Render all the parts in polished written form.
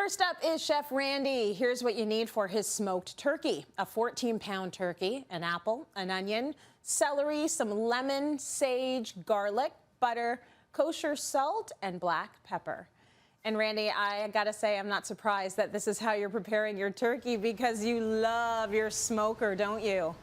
First up is Chef Randy. Here's what you need for his smoked turkey. A 14-pound turkey, an apple, an onion, celery, some lemon, sage, garlic, butter, kosher salt, and black pepper. And Randy, I gotta say, I'm not surprised that this is how you're preparing your turkey because you love your smoker, don't you?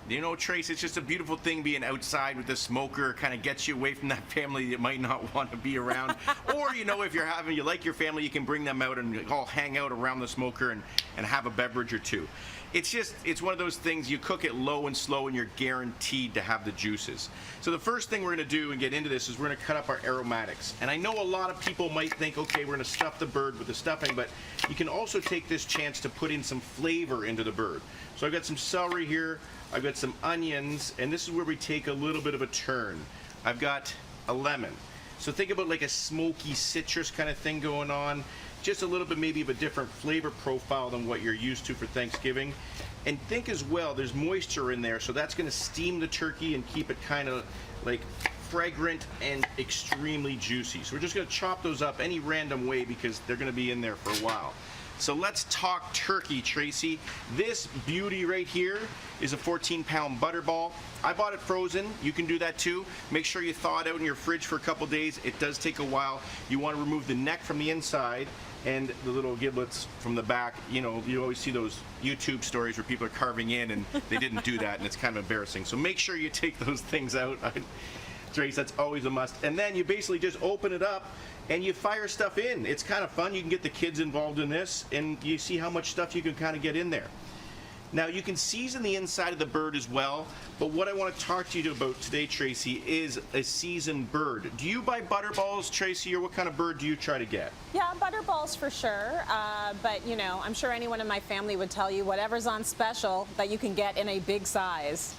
You know, Trace, it's just a beautiful thing being outside with the smoker. Kind of gets you away from that family that might not want to be around. Or, you know, if you like your family, you can bring them out and all hang out around the smoker and have a beverage or two. It's one of those things, you cook it low and slow and you're guaranteed to have the juices. So the first thing we're going to do and get into this is we're going to cut up our aromatics. And I know a lot of people might think, okay, we're going to stuff the bird with the stuffing, but you can also take this chance to put in some flavor into the bird. So I've got some celery here, I've got some onions, and this is where we take a little bit of a turn. I've got a lemon. So think about like a smoky citrus kind of thing going on. Just a little bit maybe of a different flavor profile than what you're used to for Thanksgiving. And think as well, there's moisture in there, so that's going to steam the turkey and keep it kind of like fragrant and extremely juicy. So we're just going to chop those up any random way because they're going to be in there for a while. So let's talk turkey, Tracy. This beauty right here is a 14-pound butterball. I bought it frozen. You can do that too. Make sure you thaw it out in your fridge for a couple days. It does take a while. You want to remove the neck from the inside and the little giblets from the back. You know, you always see those YouTube stories where people are carving in and they didn't do that, and it's kind of embarrassing. So make sure you take those things out. Trace, that's always a must. And then you basically just open it up and you fire stuff in. It's kind of fun. You can get the kids involved in this and you see how much stuff you can kind of get in there. Now you can season the inside of the bird as well, but what I want to talk to you about today, Tracy, is a seasoned bird. Do you buy butterballs, Tracy, or what kind of bird do you try to get? Yeah, butterballs for sure, but you know, I'm sure anyone in my family would tell you whatever's on special that you can get in a big size.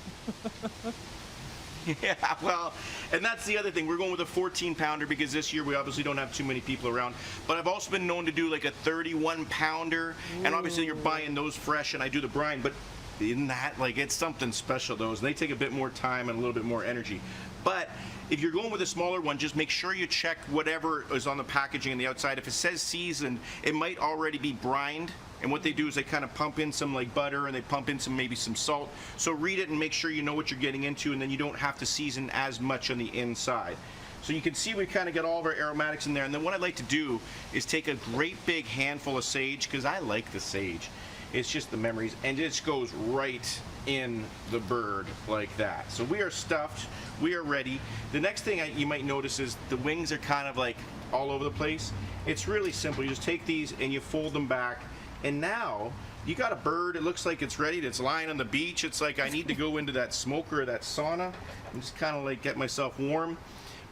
Yeah, well, and that's the other thing. We're going with a 14-pounder because this year we obviously don't have too many people around. But I've also been known to do like a 31-pounder, and obviously you're buying those fresh, and I do the brine. But in that, like, it's something special, those. They take a bit more time and a little bit more energy. But if you're going with a smaller one, just make sure you check whatever is on the packaging on the outside. If it says seasoned, it might already be brined. And what they do is they kind of pump in some like butter and they pump in maybe some salt. So read it and make sure you know what you're getting into, and then you don't have to season as much on the inside. So you can see we kind of got all of our aromatics in there. And then what I'd like to do is take a great big handful of sage, because I like the sage. It's just the memories, and it just goes right in the bird like that. So we are stuffed, we are ready. The next thing you might notice is the wings are kind of like all over the place. It's really simple. You just take these and you fold them back. And now you got a bird. It looks like it's ready. It's lying on the beach. It's like I need to go into that smoker or that sauna and just kind of like get myself warm.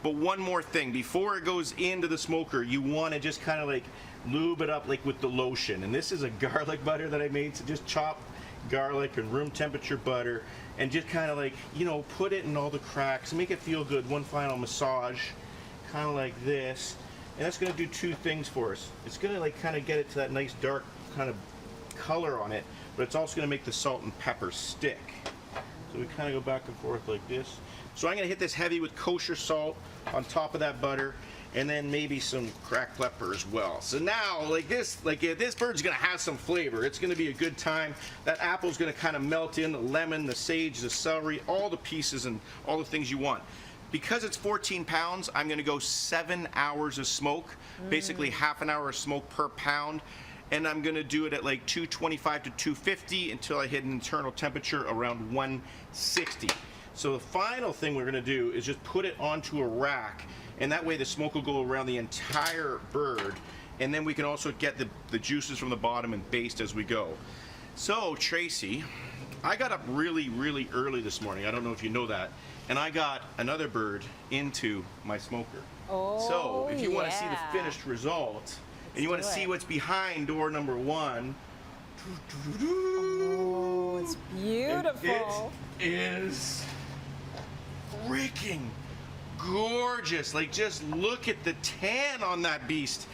But one more thing, before it goes into the smoker, you want to just kind of like lube it up like with the lotion. And this is a garlic butter that I made. So just chop garlic and room temperature butter and just kind of like, you know, put it in all the cracks and make it feel good. One final massage, kind of like this. And that's going to do two things for us. It's going to like kind of get it to that nice dark kind of color on it, but it's also going to make the salt and pepper stick. So we kind of go back and forth like this. So I'm going to hit this heavy with kosher salt on top of that butter, and then maybe some cracked pepper as well. So now, this bird's going to have some flavor. It's going to be a good time. That apple's going to kind of melt in, the lemon, the sage, the celery, all the pieces and all the things you want. Because it's 14 pounds, I'm going to go 7 hours of smoke, basically half an hour of smoke per pound. And I'm going to do it at like 225 to 250 until I hit an internal temperature around 160. So the final thing we're going to do is just put it onto a rack, and that way the smoke will go around the entire bird, and then we can also get the juices from the bottom and baste as we go. So Tracy, I got up really, really early this morning. I don't know if you know that. And I got another bird into my smoker. Oh, so if you want to see the finished result, and you want to see what's behind door number one. Oh, it's beautiful. It is freaking gorgeous. Like, just look at the tan on that beast.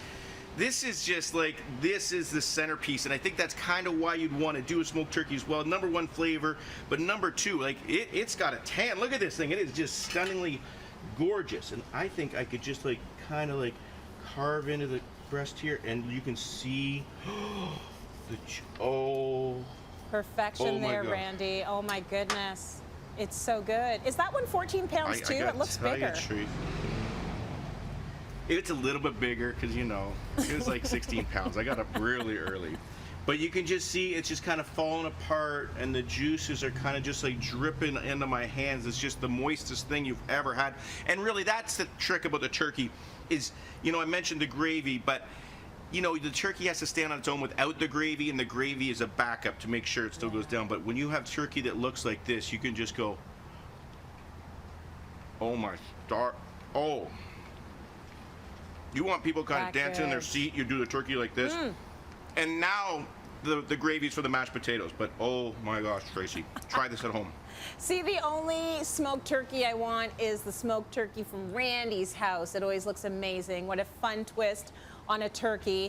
This is just like, this is the centerpiece, and I think that's kind of why you'd want to do a smoked turkey as well. Number one, flavor, but number two, like, it's got a tan. Look at this thing. It is just stunningly gorgeous, and I think I could just like kind of like carve into the breast here, and you can see oh. Perfection Oh my there, God. Randy. Oh my goodness. It's so good. Is that one 14 pounds too? It looks bigger. It's a little bit bigger because, you know, it was like 16 pounds. I got up really early. But you can just see it's just kind of falling apart, and the juices are kind of just like dripping into my hands. It's just the moistest thing you've ever had. And really, that's the trick about the turkey is, you know, I mentioned the gravy, but, you know, the turkey has to stand on its own without the gravy, and the gravy is a backup to make sure it still goes down. But when you have turkey that looks like this, you can just go, oh my star, oh. You want people kind of dancing in their seat, you do the turkey like this. And now the gravy's for the mashed potatoes. But oh my gosh, Tracy, try this at home. See, the only smoked turkey I want is the smoked turkey from Randy's house. It always looks amazing. What a fun twist on a turkey.